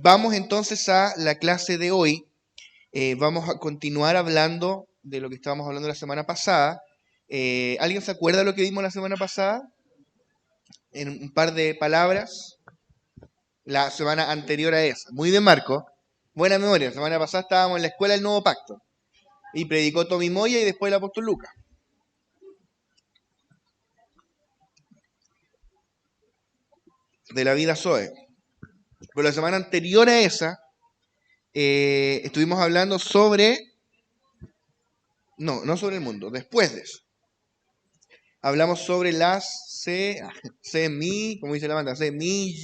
Vamos entonces a la clase de hoy. Vamos a continuar hablando de lo que estábamos hablando la semana pasada. ¿Alguien se acuerda de lo que vimos la semana pasada? En un par de palabras. La semana anterior a esa. Muy de Marco. Buena memoria. La semana pasada estábamos en la escuela del Nuevo Pacto. Y predicó Tommy Moya y después el apóstol Lucas. De la vida Zoe. Pero la semana anterior a esa, estuvimos hablando sobre... No sobre el mundo, después de eso. Hablamos sobre las ¿cómo dice la banda? Semillas,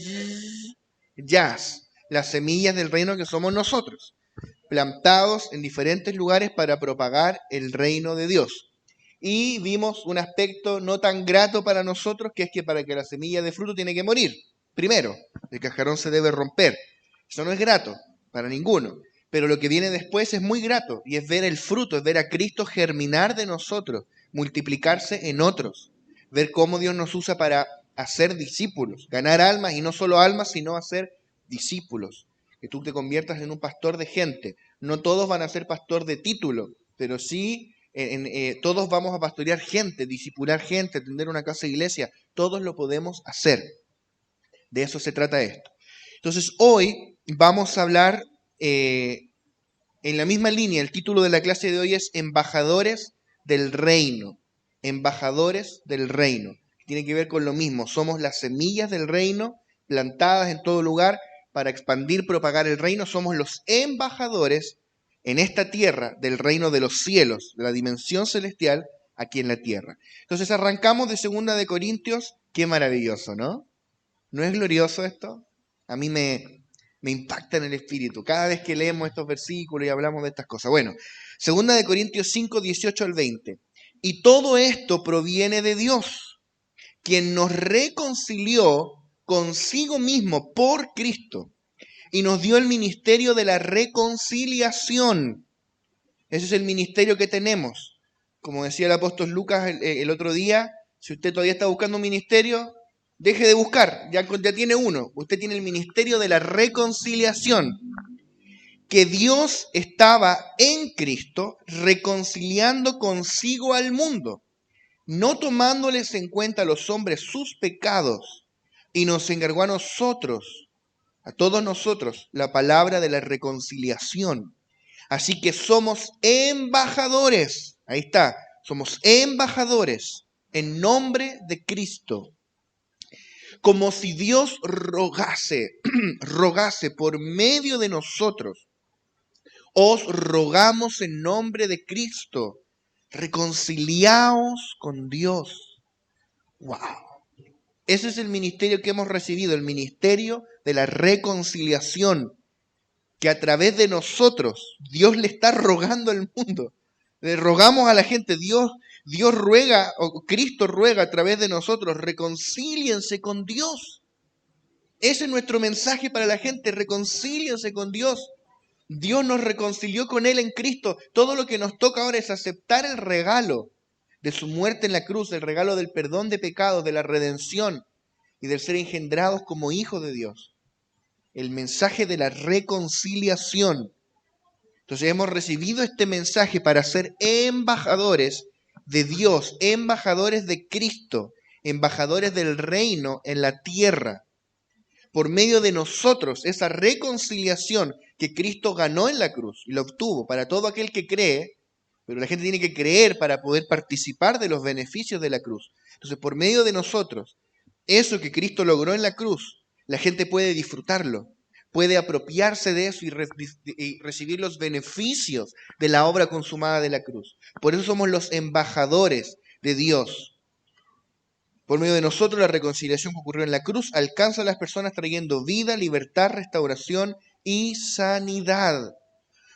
las semillas del reino que somos nosotros, plantados en diferentes lugares para propagar el reino de Dios. Y vimos un aspecto no tan grato para nosotros, que es que para que la semilla de fruto tiene que morir. Primero, el cascarón se debe romper. Eso no es grato para ninguno. Pero lo que viene después es muy grato, y es ver el fruto, es ver a Cristo germinar de nosotros, multiplicarse en otros, ver cómo Dios nos usa para hacer discípulos, ganar almas, y no solo almas, sino hacer discípulos, que tú te conviertas en un pastor de gente. No todos van a ser pastor de título, pero sí todos vamos a pastorear gente, discipular gente, atender una casa de iglesia, todos lo podemos hacer. De eso se trata esto. Entonces hoy vamos a hablar en la misma línea. El título de la clase de hoy es Embajadores del Reino. Embajadores del Reino. Tiene que ver con lo mismo. Somos las semillas del reino plantadas en todo lugar para expandir, propagar el reino. Somos los embajadores en esta tierra del reino de los cielos, de la dimensión celestial aquí en la tierra. Entonces arrancamos de 2 de Corintios. Qué maravilloso, ¿no? ¿No es glorioso esto? A mí me impacta en el espíritu cada vez que leemos estos versículos y hablamos de estas cosas. Bueno, 2 de Corintios 5, 18 al 20. Y todo esto proviene de Dios, quien nos reconcilió consigo mismo por Cristo y nos dio el ministerio de la reconciliación. Ese es el ministerio que tenemos. Como decía el apóstol Lucas el otro día, si usted todavía está buscando un ministerio, deje de buscar, ya tiene uno. Usted tiene el ministerio de la reconciliación. Que Dios estaba en Cristo reconciliando consigo al mundo, no tomándoles en cuenta a los hombres sus pecados, y nos encargó a todos nosotros, la palabra de la reconciliación. Así que somos embajadores, ahí está, somos embajadores en nombre de Cristo, como si Dios rogase por medio de nosotros. Os rogamos en nombre de Cristo, reconciliaos con Dios. ¡Wow! Ese es el ministerio que hemos recibido, el ministerio de la reconciliación, que a través de nosotros Dios le está rogando al mundo. Le rogamos a la gente, Dios ruega, o Cristo ruega a través de nosotros, reconcíliense con Dios. Ese es nuestro mensaje para la gente, reconcíliense con Dios. Dios nos reconcilió con Él en Cristo. Todo lo que nos toca ahora es aceptar el regalo de su muerte en la cruz, el regalo del perdón de pecados, de la redención y del ser engendrados como hijos de Dios. El mensaje de la reconciliación. Entonces hemos recibido este mensaje para ser embajadores de Dios, embajadores de Cristo, embajadores del reino en la tierra. Por medio de nosotros, esa reconciliación que Cristo ganó en la cruz y la obtuvo para todo aquel que cree, pero la gente tiene que creer para poder participar de los beneficios de la cruz. Entonces, por medio de nosotros, eso que Cristo logró en la cruz, la gente puede disfrutarlo, puede apropiarse de eso y recibir los beneficios de la obra consumada de la cruz. Por eso somos los embajadores de Dios. Por medio de nosotros, la reconciliación que ocurrió en la cruz alcanza a las personas trayendo vida, libertad, restauración y sanidad.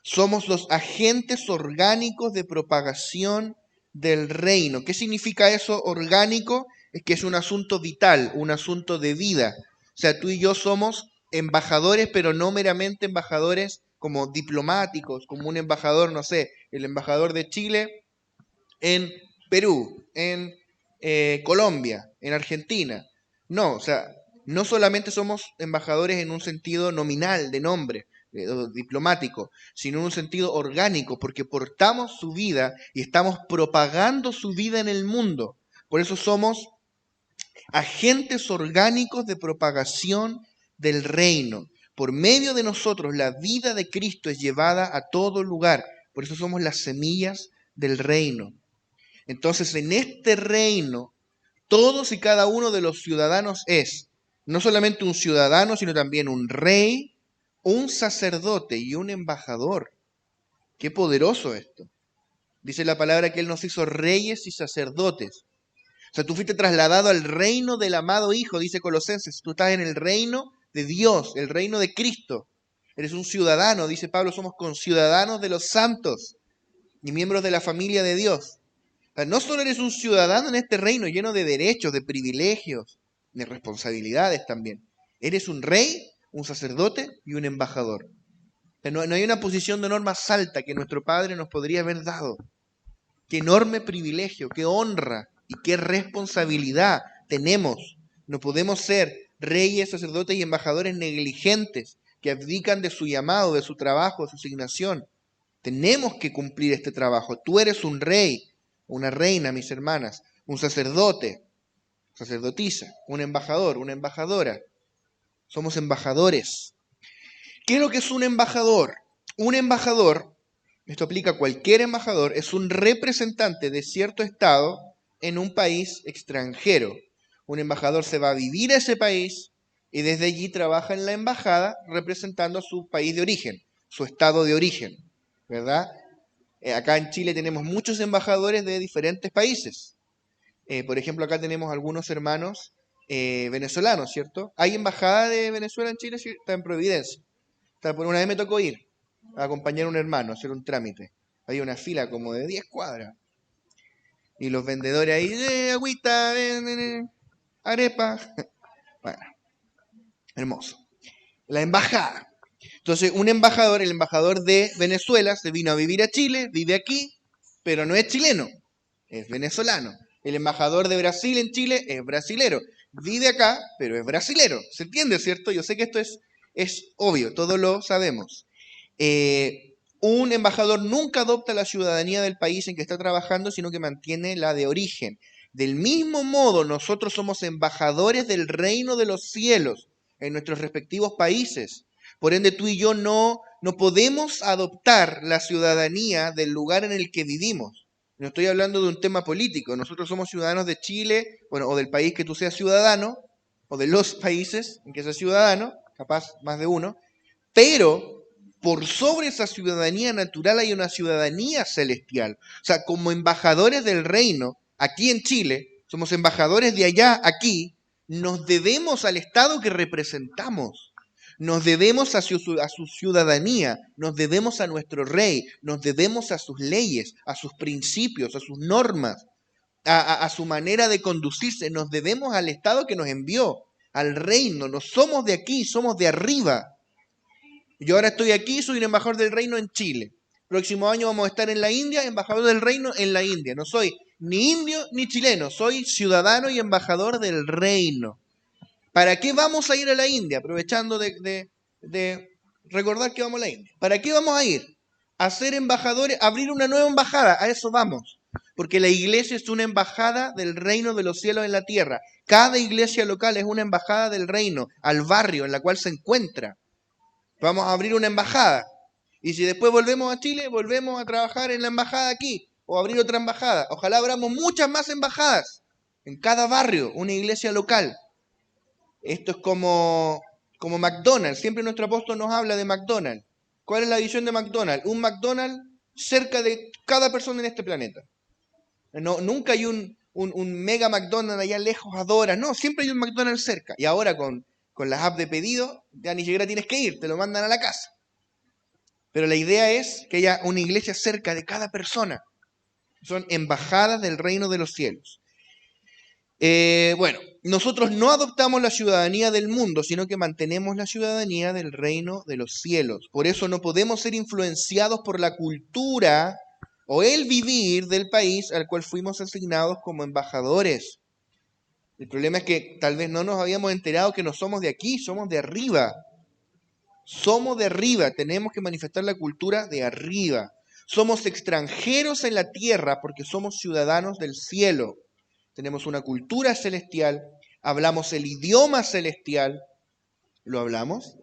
Somos los agentes orgánicos de propagación del reino. ¿Qué significa eso orgánico? Es que es un asunto vital, un asunto de vida. O sea, tú y yo somos embajadores, pero no meramente embajadores como diplomáticos, como un embajador, no sé, el embajador de Chile en Perú, en Colombia, en Argentina. No, o sea, No solamente somos embajadores en un sentido nominal, de nombre, diplomático, sino en un sentido orgánico, porque portamos su vida y estamos propagando su vida en el mundo. Por eso somos agentes orgánicos de propagación del reino. Por medio de nosotros, la vida de Cristo es llevada a todo lugar. Por eso somos las semillas del reino. Entonces, en este reino, todos y cada uno de los ciudadanos es no solamente un ciudadano, sino también un rey, un sacerdote y un embajador. Qué poderoso esto. Dice la palabra que Él nos hizo reyes y sacerdotes. O sea, tú fuiste trasladado al reino del amado Hijo, dice Colosenses. Tú estás en el reino de Dios, el reino de Cristo. Eres un ciudadano, dice Pablo, somos conciudadanos de los santos y miembros de la familia de Dios. O sea, no solo eres un ciudadano en este reino lleno de derechos, de privilegios, de responsabilidades también. Eres un rey, un sacerdote y un embajador. O sea, no hay una posición de honor más alta que nuestro Padre nos podría haber dado. Qué enorme privilegio, qué honra y qué responsabilidad tenemos. No podemos ser reyes, sacerdotes y embajadores negligentes que abdican de su llamado, de su trabajo, de su asignación. Tenemos que cumplir este trabajo. Tú eres un rey, una reina, mis hermanas, un sacerdote, sacerdotisa, un embajador, una embajadora. Somos embajadores. ¿Qué es lo que es un embajador? Un embajador, esto aplica a cualquier embajador, es un representante de cierto estado en un país extranjero. Un embajador se va a vivir a ese país y desde allí trabaja en la embajada representando a su país de origen, su estado de origen, ¿verdad? Acá en Chile tenemos muchos embajadores de diferentes países. Por ejemplo, acá tenemos algunos hermanos venezolanos, ¿cierto? ¿Hay embajada de Venezuela en Chile? Sí, está en Providencia. Por una vez me tocó ir a acompañar a un hermano, a hacer un trámite. Había una fila como de 10 cuadras. Y los vendedores ahí, agüita, arepa. Bueno, hermoso. La embajada. Entonces, un embajador, el embajador de Venezuela, se vino a vivir a Chile, vive aquí, pero no es chileno, es venezolano. El embajador de Brasil en Chile es brasilero. Vive acá, pero es brasilero. ¿Se entiende, cierto? Yo sé que esto es obvio, todos lo sabemos. Un embajador nunca adopta la ciudadanía del país en que está trabajando, sino que mantiene la de origen. Del mismo modo, nosotros somos embajadores del reino de los cielos en nuestros respectivos países. Por ende, tú y yo no podemos adoptar la ciudadanía del lugar en el que vivimos. No estoy hablando de un tema político. Nosotros somos ciudadanos de Chile, bueno, o del país que tú seas ciudadano, o de los países en que seas ciudadano, capaz más de uno, pero por sobre esa ciudadanía natural hay una ciudadanía celestial. O sea, como embajadores del reino, aquí en Chile, somos embajadores de allá, aquí, nos debemos al Estado que representamos. Nos debemos a su ciudadanía, nos debemos a nuestro rey, nos debemos a sus leyes, a sus principios, a sus normas, a su manera de conducirse. Nos debemos al Estado que nos envió, al reino. No somos de aquí, somos de arriba. Yo ahora estoy aquí, soy un embajador del reino en Chile. Próximo año vamos a estar en la India, embajador del reino en la India. No soy ni indio ni chileno, soy ciudadano y embajador del reino. ¿Para qué vamos a ir a la India? Aprovechando de recordar que vamos a la India. ¿Para qué vamos a ir? A ser embajadores, a abrir una nueva embajada. A eso vamos. Porque la iglesia es una embajada del reino de los cielos en la tierra. Cada iglesia local es una embajada del reino, al barrio en la cual se encuentra. Vamos a abrir una embajada. Y si después volvemos a Chile, volvemos a trabajar en la embajada aquí. O abrir otra embajada. Ojalá abramos muchas más embajadas. En cada barrio, una iglesia local. Esto es como McDonald's. Siempre nuestro apóstol nos habla de McDonald's. ¿Cuál es la visión de McDonald's? Un McDonald's cerca de cada persona en este planeta. No, nunca hay un mega McDonald's allá lejos, adoras. No, siempre hay un McDonald's cerca. Y ahora con las apps de pedido, ya ni siquiera tienes que ir, te lo mandan a la casa. Pero la idea es que haya una iglesia cerca de cada persona. Son embajadas del reino de los cielos. Bueno, nosotros no adoptamos la ciudadanía del mundo, sino que mantenemos la ciudadanía del reino de los cielos. Por eso no podemos ser influenciados por la cultura o el vivir del país al cual fuimos asignados como embajadores. El problema es que tal vez no nos habíamos enterado que no somos de aquí, somos de arriba. Somos de arriba, tenemos que manifestar la cultura de arriba. Somos extranjeros en la tierra porque somos ciudadanos del cielo. Tenemos una cultura celestial, hablamos el idioma celestial. ¿Lo hablamos?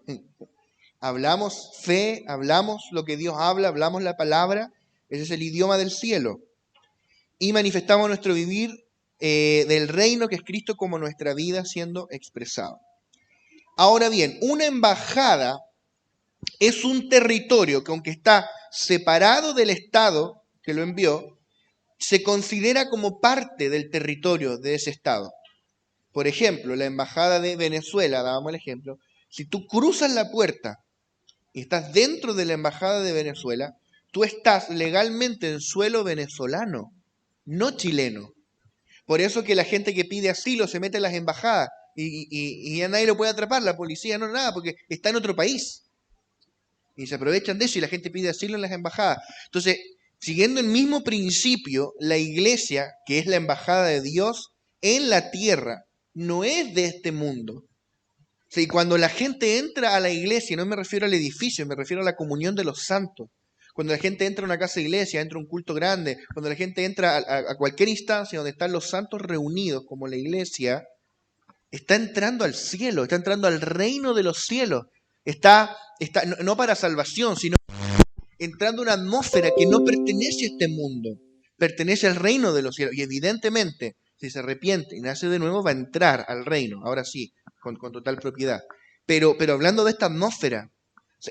Hablamos fe, hablamos lo que Dios habla, hablamos la palabra. Ese es el idioma del cielo. Y manifestamos nuestro vivir del reino que es Cristo como nuestra vida siendo expresado. Ahora bien, una embajada es un territorio que, aunque está separado del Estado que lo envió, se considera como parte del territorio de ese Estado. Por ejemplo, la embajada de Venezuela, dábamos el ejemplo, si tú cruzas la puerta y estás dentro de la embajada de Venezuela, tú estás legalmente en suelo venezolano, no chileno. Por eso que la gente que pide asilo se mete en las embajadas y ya nadie lo puede atrapar, la policía no nada, porque está en otro país. Y se aprovechan de eso y la gente pide asilo en las embajadas. Entonces, siguiendo el mismo principio, la iglesia, que es la embajada de Dios en la tierra, no es de este mundo. O sea, y cuando la gente entra a la iglesia, no me refiero al edificio, me refiero a la comunión de los santos. Cuando la gente entra a una casa de iglesia, entra a un culto grande, cuando la gente entra a cualquier instancia donde están los santos reunidos, como la iglesia, está entrando al cielo, está entrando al reino de los cielos. Está no para salvación, sino entrando a una atmósfera que no pertenece a este mundo, pertenece al reino de los cielos. Y evidentemente, si se arrepiente y nace de nuevo, va a entrar al reino, ahora sí, con total propiedad. Pero hablando de esta atmósfera,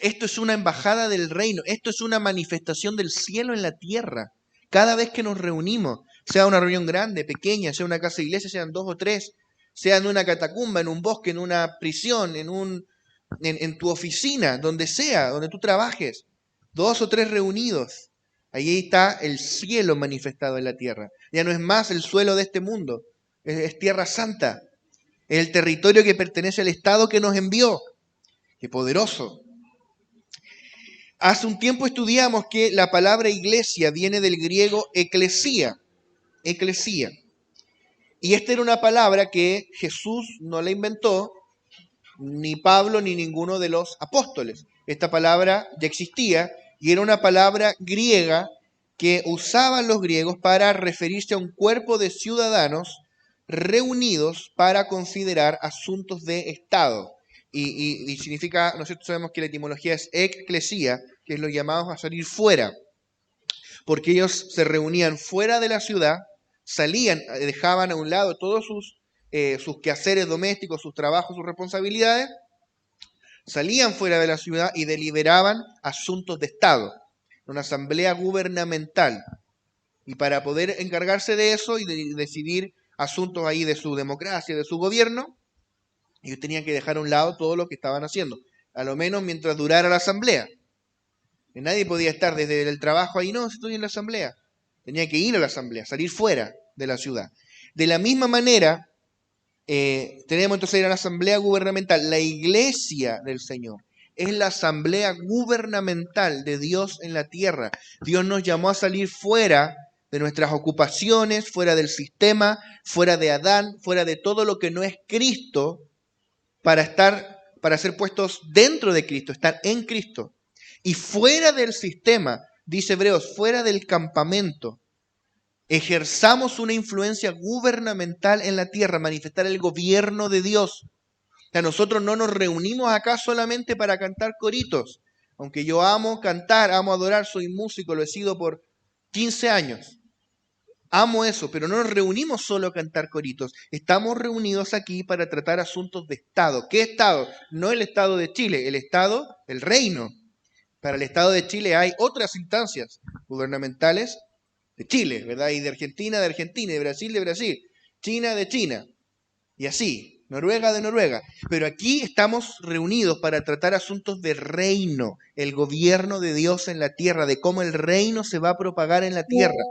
esto es una embajada del reino, esto es una manifestación del cielo en la tierra. Cada vez que nos reunimos, sea una reunión grande, pequeña, sea una casa de iglesia, sean 2 o 3, sea en una catacumba, en un bosque, en una prisión, en tu oficina, donde sea, donde tú trabajes, 2 o 3 reunidos, ahí está el cielo manifestado en la tierra. Ya no es más el suelo de este mundo, es tierra santa, es el territorio que pertenece al Estado que nos envió. ¡Qué poderoso! Hace un tiempo estudiamos que la palabra iglesia viene del griego eclesía, eclesía. Y esta era una palabra que Jesús no la inventó, ni Pablo ni ninguno de los apóstoles. Esta palabra ya existía y era una palabra griega que usaban los griegos para referirse a un cuerpo de ciudadanos reunidos para considerar asuntos de Estado. Y significa, nosotros sabemos que la etimología es eclesía, que es los llamados a salir fuera, porque ellos se reunían fuera de la ciudad, salían, dejaban a un lado todos sus quehaceres domésticos, sus trabajos, sus responsabilidades, salían fuera de la ciudad y deliberaban asuntos de Estado, una asamblea gubernamental. Y para poder encargarse de eso y de decidir asuntos ahí de su democracia, de su gobierno, ellos tenían que dejar a un lado todo lo que estaban haciendo, a lo menos mientras durara la asamblea. Y nadie podía estar desde el trabajo ahí, no, estoy en la asamblea. Tenía que ir a la asamblea, salir fuera de la ciudad. De la misma manera, tenemos entonces ir a la asamblea gubernamental. La iglesia del Señor es la asamblea gubernamental de Dios en la tierra. Dios nos llamó a salir fuera de nuestras ocupaciones, fuera del sistema, fuera de Adán, fuera de todo lo que no es Cristo, para ser puestos dentro de Cristo, estar en Cristo. Y fuera del sistema, dice Hebreos, fuera del campamento, ejerzamos una influencia gubernamental en la tierra, manifestar el gobierno de Dios. O sea, nosotros no nos reunimos acá solamente para cantar coritos. Aunque yo amo cantar, amo adorar, soy músico, lo he sido por 15 años. Amo eso, pero no nos reunimos solo a cantar coritos. Estamos reunidos aquí para tratar asuntos de Estado. ¿Qué Estado? No el Estado de Chile, el Estado, el reino. Para el Estado de Chile hay otras instancias gubernamentales de Chile, ¿verdad? Y de Argentina, y de Brasil, China, de China. Y así, Noruega, de Noruega. Pero aquí estamos reunidos para tratar asuntos de reino, el gobierno de Dios en la tierra, de cómo el reino se va a propagar en la tierra.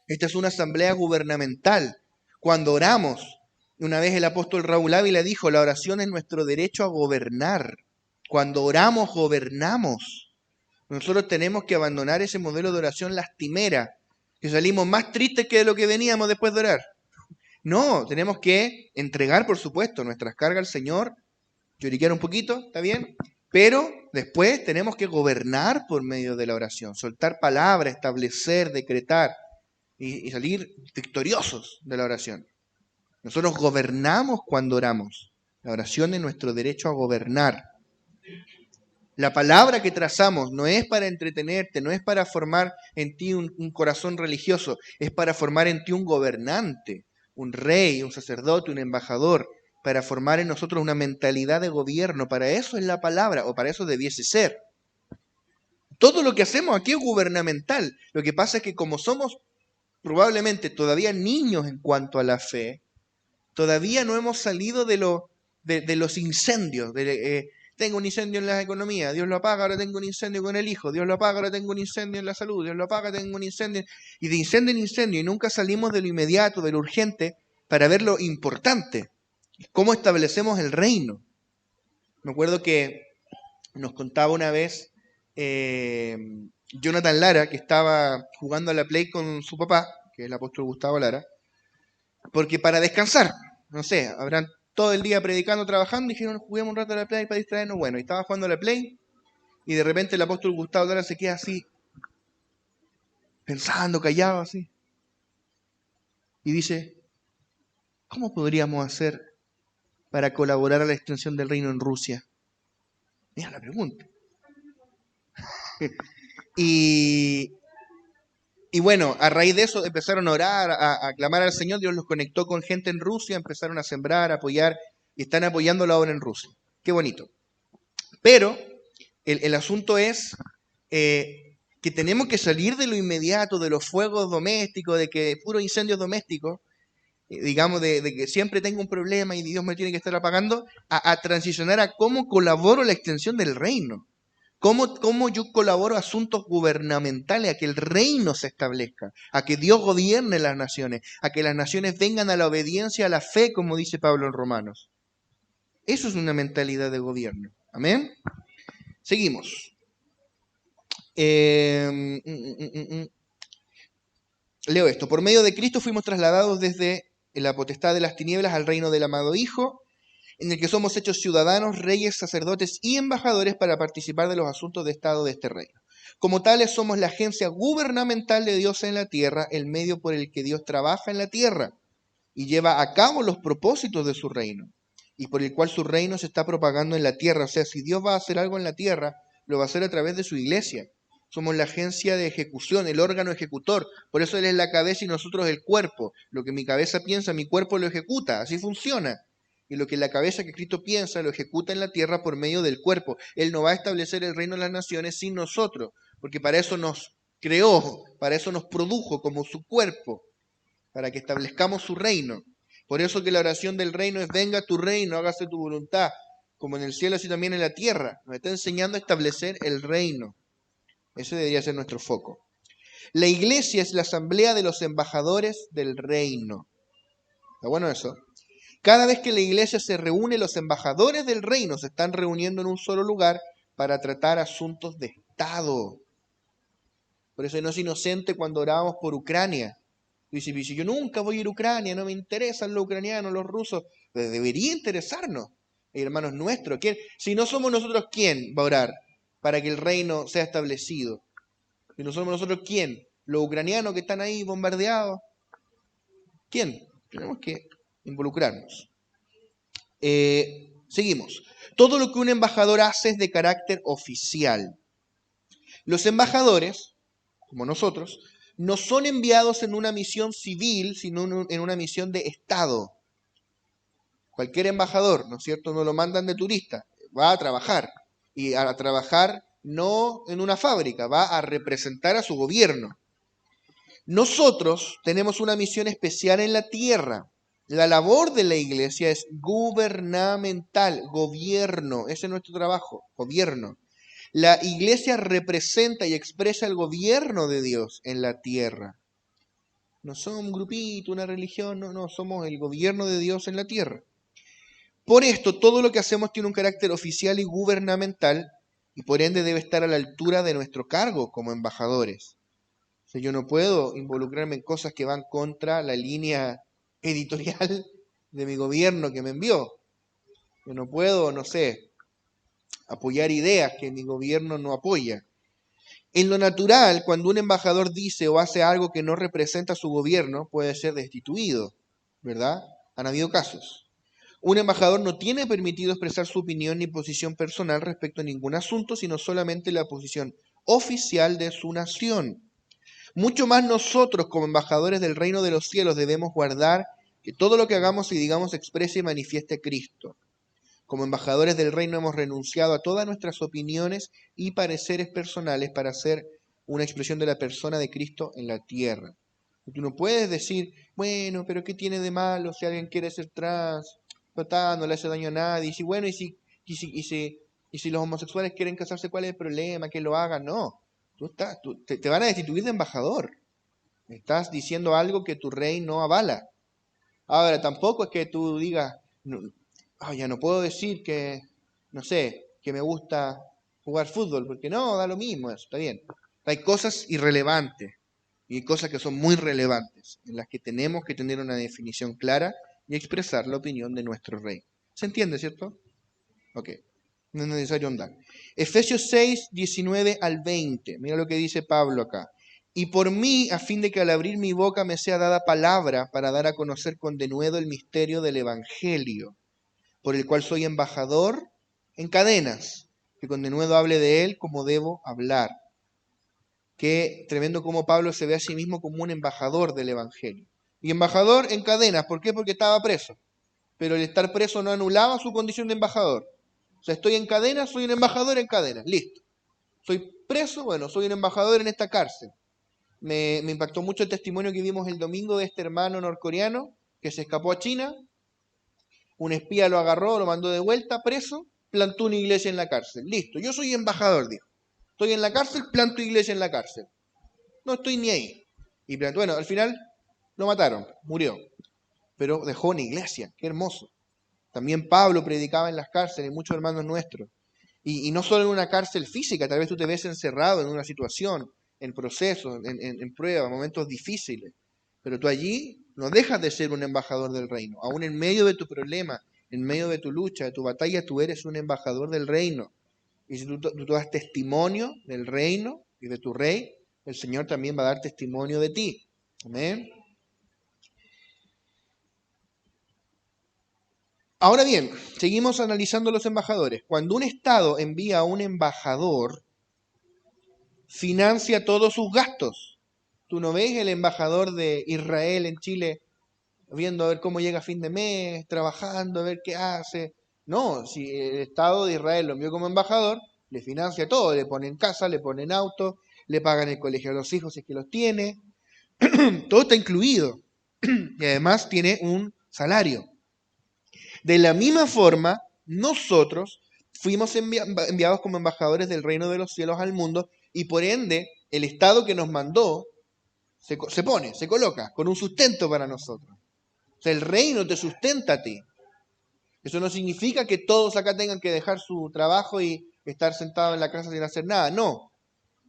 Esta es una asamblea gubernamental. Cuando oramos, una vez el apóstol Raúl Ávila dijo, la oración es nuestro derecho a gobernar. Cuando oramos, gobernamos. Nosotros tenemos que abandonar ese modelo de oración lastimera, que salimos más tristes que de lo que veníamos después de orar. No, tenemos que entregar, por supuesto, nuestras cargas al Señor, lloriquear un poquito, ¿está bien? Pero después tenemos que gobernar por medio de la oración, soltar palabra, establecer, decretar y salir victoriosos de la oración. Nosotros gobernamos cuando oramos. La oración es nuestro derecho a gobernar. La palabra que trazamos no es para entretenerte, no es para formar en ti un corazón religioso, es para formar en ti un gobernante, un rey, un sacerdote, un embajador, para formar en nosotros una mentalidad de gobierno. Para eso es la palabra, o para eso debiese ser. Todo lo que hacemos aquí es gubernamental. Lo que pasa es que como somos probablemente todavía niños en cuanto a la fe, todavía no hemos salido de los incendios. Tengo un incendio en la economía, Dios lo apaga, ahora tengo un incendio con el hijo, Dios lo apaga, ahora tengo un incendio en la salud, Dios lo apaga, tengo un incendio. Y de incendio en incendio, y nunca salimos de lo inmediato, de lo urgente, para ver lo importante. ¿Cómo establecemos el reino? Me acuerdo que nos contaba una vez Jonathan Lara, que estaba jugando a la Play con su papá, que es el apóstol Gustavo Lara, porque para descansar, no sé, habrán todo el día predicando, trabajando, y dijeron, juguemos un rato a la Play para distraernos. Bueno, y estaba jugando a la Play, y de repente el apóstol Gustavo Lara se queda así, pensando, callado así, y dice, ¿cómo podríamos hacer para colaborar a la extensión del reino en Rusia? Mira la pregunta. Y bueno, a raíz de eso empezaron a orar, a clamar al Señor. Dios los conectó con gente en Rusia, empezaron a sembrar, a apoyar, y están apoyando la obra en Rusia. Qué bonito. Pero el asunto es que tenemos que salir de lo inmediato, de los fuegos domésticos, de que puros incendios domésticos, digamos, de que siempre tengo un problema y Dios me tiene que estar apagando, a transicionar a cómo colaboro la extensión del reino. ¿Cómo yo colaboro a asuntos gubernamentales, a que el reino se establezca, a que Dios gobierne las naciones, a que las naciones vengan a la obediencia, a la fe, como dice Pablo en Romanos? Eso es una mentalidad de gobierno. ¿Amén? Seguimos. Leo esto. Por medio de Cristo fuimos trasladados desde la potestad de las tinieblas al reino del amado Hijo, en el que somos hechos ciudadanos, reyes, sacerdotes y embajadores para participar de los asuntos de Estado de este reino. Como tales somos la agencia gubernamental de Dios en la tierra, el medio por el que Dios trabaja en la tierra y lleva a cabo los propósitos de su reino, y por el cual su reino se está propagando en la tierra. O sea, si Dios va a hacer algo en la tierra, lo va a hacer a través de su iglesia. Somos la agencia de ejecución, el órgano ejecutor. Por eso Él es la cabeza y nosotros el cuerpo. Lo que mi cabeza piensa, mi cuerpo lo ejecuta. Así funciona. Y lo que la cabeza que Cristo piensa lo ejecuta en la tierra por medio del cuerpo. Él no va a establecer el reino de las naciones sin nosotros, porque para eso nos creó, para eso nos produjo como su cuerpo, para que establezcamos su reino. Por eso que la oración del reino es: venga tu reino, hágase tu voluntad, como en el cielo así también en la tierra. Nos está enseñando a establecer el reino. Ese debería ser nuestro foco. La iglesia es la asamblea de los embajadores del reino. ¿Está bueno eso? Cada vez que la iglesia se reúne, los embajadores del reino se están reuniendo en un solo lugar para tratar asuntos de Estado. Por eso no es inocente cuando orábamos por Ucrania. Dice, yo nunca voy a ir a Ucrania, no me interesan los ucranianos, los rusos. Pues debería interesarnos, hermanos nuestros. Si no somos nosotros, ¿quién va a orar para que el reino sea establecido? Si no somos nosotros, ¿quién? ¿Los ucranianos que están ahí bombardeados? ¿Quién? Tenemos que involucrarnos. Seguimos. Todo lo que un embajador hace es de carácter oficial. Los embajadores, como nosotros, no son enviados en una misión civil, sino en una misión de Estado. Cualquier embajador, ¿no es cierto?, no lo mandan de turista, va a trabajar. Y a trabajar no en una fábrica, va a representar a su gobierno. Nosotros tenemos una misión especial en la tierra. La labor de la iglesia es gubernamental, gobierno. Ese es nuestro trabajo, gobierno. La iglesia representa y expresa el gobierno de Dios en la tierra. No somos un grupito, una religión, no, somos el gobierno de Dios en la tierra. Por esto, todo lo que hacemos tiene un carácter oficial y gubernamental, y por ende debe estar a la altura de nuestro cargo como embajadores. O sea, yo no puedo involucrarme en cosas que van contra la línea editorial de mi gobierno que me envió. Yo no puedo, no sé, apoyar ideas que mi gobierno no apoya. En lo natural, cuando un embajador dice o hace algo que no representa a su gobierno, puede ser destituido, ¿verdad? Han habido casos. Un embajador no tiene permitido expresar su opinión ni posición personal respecto a ningún asunto, sino solamente la posición oficial de su nación. Mucho más nosotros, como embajadores del reino de los cielos, debemos guardar que todo lo que hagamos y digamos exprese y manifieste a Cristo. Como embajadores del reino hemos renunciado a todas nuestras opiniones y pareceres personales para ser una expresión de la persona de Cristo en la tierra. Tú no puedes decir, bueno, pero ¿qué tiene de malo si alguien quiere ser trans? Total, no le hace daño a nadie. Y si, bueno, y si los homosexuales quieren casarse, ¿cuál es el problema? Que lo hagan. No, te van a destituir de embajador. Estás diciendo algo que tu rey no avala. Ahora, tampoco es que tú digas, no, ya no puedo decir que, no sé, que me gusta jugar fútbol, porque no, da lo mismo eso, está bien. Hay cosas irrelevantes y hay cosas que son muy relevantes, en las que tenemos que tener una definición clara y expresar la opinión de nuestro rey. ¿Se entiende, cierto? Ok, no es necesario andar. Efesios 6, 19 al 20, mira lo que dice Pablo acá. Y por mí, a fin de que al abrir mi boca me sea dada palabra para dar a conocer con denuedo el misterio del Evangelio, por el cual soy embajador en cadenas, que con denuedo hable de él como debo hablar. Qué tremendo como Pablo se ve a sí mismo como un embajador del Evangelio. Y embajador en cadenas, ¿por qué? Porque estaba preso. Pero el estar preso no anulaba su condición de embajador. O sea, estoy en cadenas, soy un embajador en cadenas, listo. Soy preso, bueno, soy un embajador en esta cárcel. Me impactó mucho el testimonio que vimos el domingo de este hermano norcoreano que se escapó a China. Un espía lo agarró, lo mandó de vuelta, preso, plantó una iglesia en la cárcel. Listo, yo soy embajador, dijo. Estoy en la cárcel, planto iglesia en la cárcel. No estoy ni ahí. Y plantó, bueno, al final lo mataron, murió. Pero dejó una iglesia, qué hermoso. También Pablo predicaba en las cárceles, muchos hermanos nuestros. Y no solo en una cárcel física, tal vez tú te ves encerrado en una situación, en procesos, en pruebas, momentos difíciles. Pero tú allí no dejas de ser un embajador del reino. Aún en medio de tu problema, en medio de tu lucha, de tu batalla, tú eres un embajador del reino. Y si tú das testimonio del reino y de tu rey, el Señor también va a dar testimonio de ti. Amén. Ahora bien, seguimos analizando los embajadores. Cuando un Estado envía a un embajador, financia todos sus gastos. Tú no ves el embajador de Israel en Chile viendo a ver cómo llega a fin de mes, trabajando, a ver qué hace. No, si el Estado de Israel lo envió como embajador, le financia todo, le ponen casa, le ponen auto, le pagan el colegio a los hijos si es que los tiene, todo está incluido. Y además tiene un salario. De la misma forma, nosotros fuimos enviados como embajadores del reino de los cielos al mundo y por ende el Estado que nos mandó se coloca con un sustento para nosotros. O sea, el reino te sustenta a ti. Eso no significa que todos acá tengan que dejar su trabajo y estar sentados en la casa sin hacer nada. No.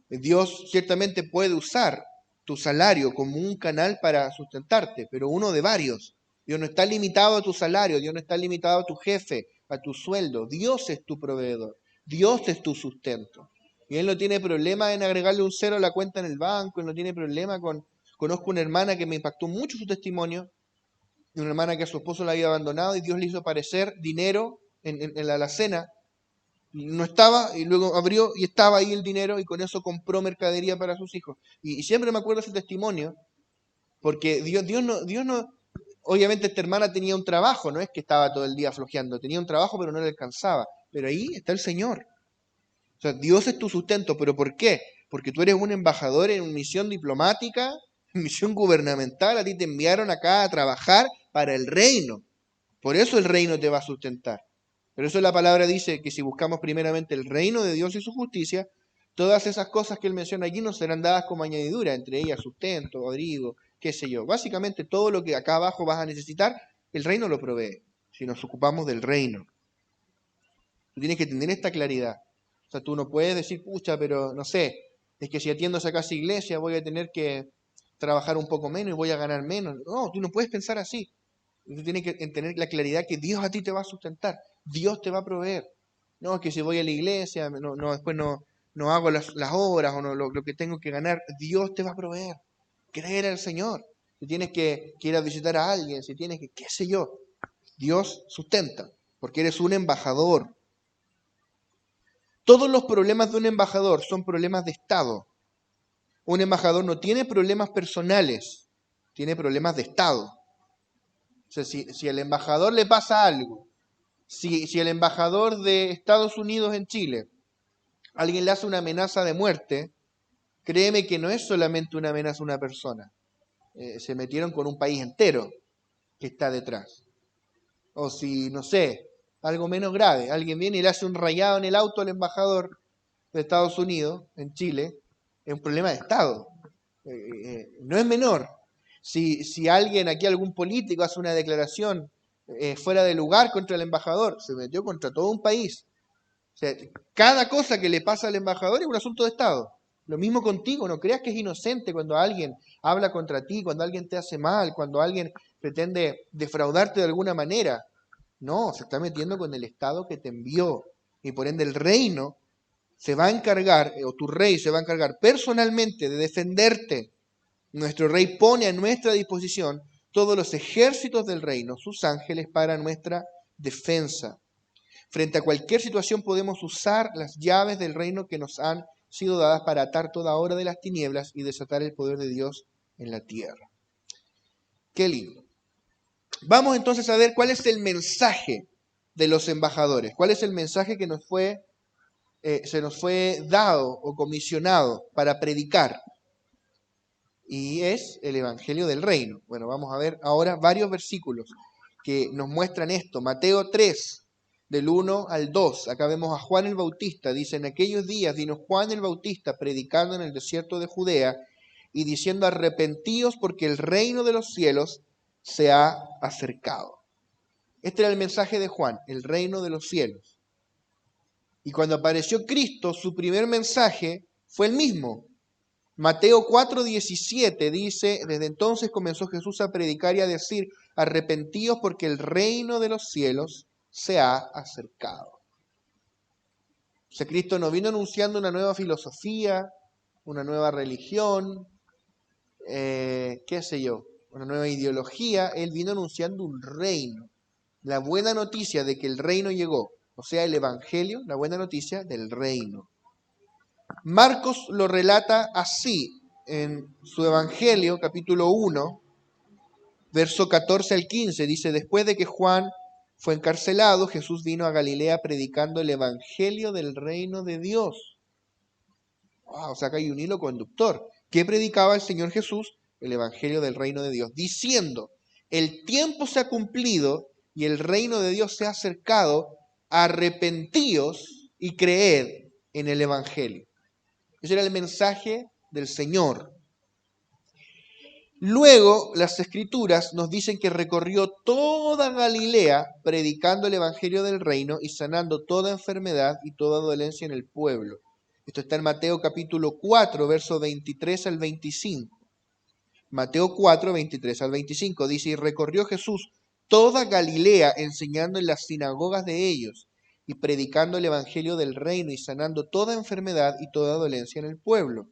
Dios ciertamente puede usar tu salario como un canal para sustentarte, pero uno de varios. Dios no está limitado a tu salario, Dios no está limitado a tu jefe, a tu sueldo. Dios es tu proveedor, Dios es tu sustento. Y Él no tiene problema en agregarle un cero a la cuenta en el banco, Él no tiene problema con... Conozco una hermana que me impactó mucho su testimonio, de una hermana que a su esposo la había abandonado y Dios le hizo aparecer dinero en la alacena. No estaba, y luego abrió y estaba ahí el dinero y con eso compró mercadería para sus hijos. Y siempre me acuerdo ese testimonio, porque Dios no, obviamente esta hermana tenía un trabajo, no es que estaba todo el día flojeando, tenía un trabajo pero no le alcanzaba. Pero ahí está el Señor. O sea, Dios es tu sustento, pero ¿por qué? Porque tú eres un embajador en misión diplomática, en misión gubernamental, a ti te enviaron acá a trabajar para el reino. Por eso el reino te va a sustentar. Por eso la palabra dice que si buscamos primeramente el reino de Dios y su justicia, todas esas cosas que él menciona allí nos serán dadas como añadidura, entre ellas sustento, abrigo, qué sé yo. Básicamente todo lo que acá abajo vas a necesitar, el reino lo provee, si nos ocupamos del reino. Tú tienes que tener esta claridad. O sea, tú no puedes decir, pucha, pero no sé, es que si atiendo a esa casa iglesia voy a tener que trabajar un poco menos y voy a ganar menos. No, tú no puedes pensar así. Tú tienes que tener la claridad que Dios a ti te va a sustentar, Dios te va a proveer. No, es que si voy a la iglesia, después no hago las obras o no, lo que tengo que ganar, Dios te va a proveer. Creer al Señor. Si tienes que ir a visitar a alguien, si tienes que, qué sé yo, Dios sustenta, porque eres un embajador. Todos los problemas de un embajador son problemas de Estado. Un embajador no tiene problemas personales, tiene problemas de Estado. O sea, si al embajador le pasa algo, si el embajador de Estados Unidos en Chile, alguien le hace una amenaza de muerte, créeme que no es solamente una amenaza a una persona. Se metieron con un país entero que está detrás. O si, no sé, algo menos grave, alguien viene y le hace un rayado en el auto al embajador de Estados Unidos en Chile, es un problema de Estado. No es menor. Si alguien, aquí algún político hace una declaración fuera de lugar contra el embajador, se metió contra todo un país. O sea, cada cosa que le pasa al embajador es un asunto de Estado. Lo mismo contigo, no creas que es inocente cuando alguien habla contra ti, cuando alguien te hace mal, cuando alguien pretende defraudarte de alguna manera. No, se está metiendo con el Estado que te envió. Y por ende el reino se va a encargar, o tu rey se va a encargar personalmente de defenderte. Nuestro rey pone a nuestra disposición todos los ejércitos del reino, sus ángeles, para nuestra defensa. Frente a cualquier situación podemos usar las llaves del reino que nos han sido dadas para atar toda obra de las tinieblas y desatar el poder de Dios en la tierra. Qué lindo. Vamos entonces a ver cuál es el mensaje de los embajadores, cuál es el mensaje que se nos fue dado o comisionado para predicar. Y es el Evangelio del Reino. Bueno, vamos a ver ahora varios versículos que nos muestran esto. Mateo 3, del 1 al 2. Acá vemos a Juan el Bautista. Dice, en aquellos días vino Juan el Bautista predicando en el desierto de Judea y diciendo, arrepentíos porque el reino de los cielos se ha acercado. Este era el mensaje de Juan, el reino de los cielos. Y cuando apareció Cristo, su primer mensaje fue el mismo. Mateo 4:17 dice, desde entonces comenzó Jesús a predicar y a decir, arrepentíos porque el reino de los cielos se ha acercado. O sea, Cristo no vino anunciando una nueva filosofía, una nueva religión, qué sé yo, una nueva ideología. Él vino anunciando un reino. La buena noticia de que el reino llegó, o sea, el evangelio, la buena noticia del reino. Marcos lo relata así en su Evangelio, capítulo 1, verso 14 al 15. Dice, después de que Juan fue encarcelado, Jesús vino a Galilea predicando el Evangelio del reino de Dios. O sea, acá hay un hilo conductor. ¿Qué predicaba el Señor Jesús? El Evangelio del reino de Dios, diciendo, el tiempo se ha cumplido y el reino de Dios se ha acercado, arrepentíos y creed en el Evangelio. Ese era el mensaje del Señor. Luego, las Escrituras nos dicen que recorrió toda Galilea predicando el Evangelio del Reino y sanando toda enfermedad y toda dolencia en el pueblo. Esto está en Mateo capítulo 4, versos 23 al 25. Mateo 4, 23 al 25 dice, y recorrió Jesús toda Galilea enseñando en las sinagogas de ellos y predicando el Evangelio del Reino y sanando toda enfermedad y toda dolencia en el pueblo.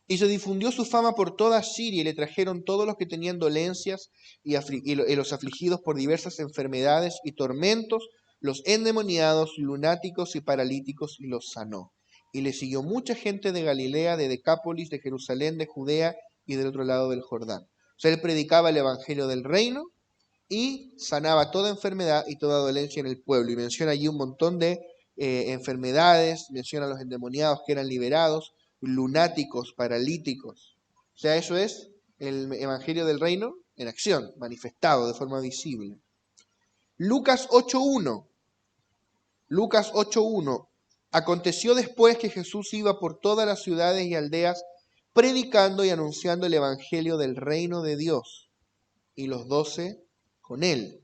Y se difundió su fama por toda Siria y le trajeron todos los que tenían dolencias y los afligidos por diversas enfermedades y tormentos, los endemoniados, lunáticos y paralíticos, y los sanó. Y le siguió mucha gente de Galilea, de Decápolis, de Jerusalén, de Judea y del otro lado del Jordán. O sea, él predicaba el Evangelio del Reino y sanaba toda enfermedad y toda dolencia en el pueblo. Y menciona allí un montón de enfermedades, menciona a los endemoniados que eran liberados, lunáticos, paralíticos. O sea, eso es el Evangelio del Reino en acción, manifestado de forma visible. Lucas 8.1. Lucas 8.1. Aconteció después que Jesús iba por todas las ciudades y aldeas predicando y anunciando el Evangelio del reino de Dios, y los 12 con él.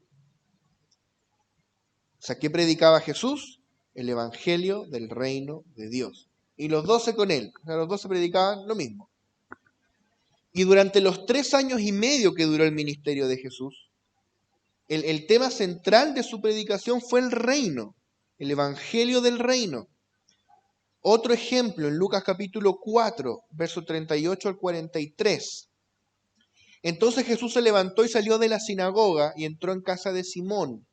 O sea, ¿qué predicaba Jesús? El Evangelio del reino de Dios. Y los 12 con él. O sea, los 12 predicaban lo mismo. Y durante los 3 años y medio que duró el ministerio de Jesús, El tema central de su predicación fue el reino, el evangelio del reino. Otro ejemplo en Lucas capítulo 4, verso 38 al 43. Entonces Jesús se levantó y salió de la sinagoga y entró en casa de Simón.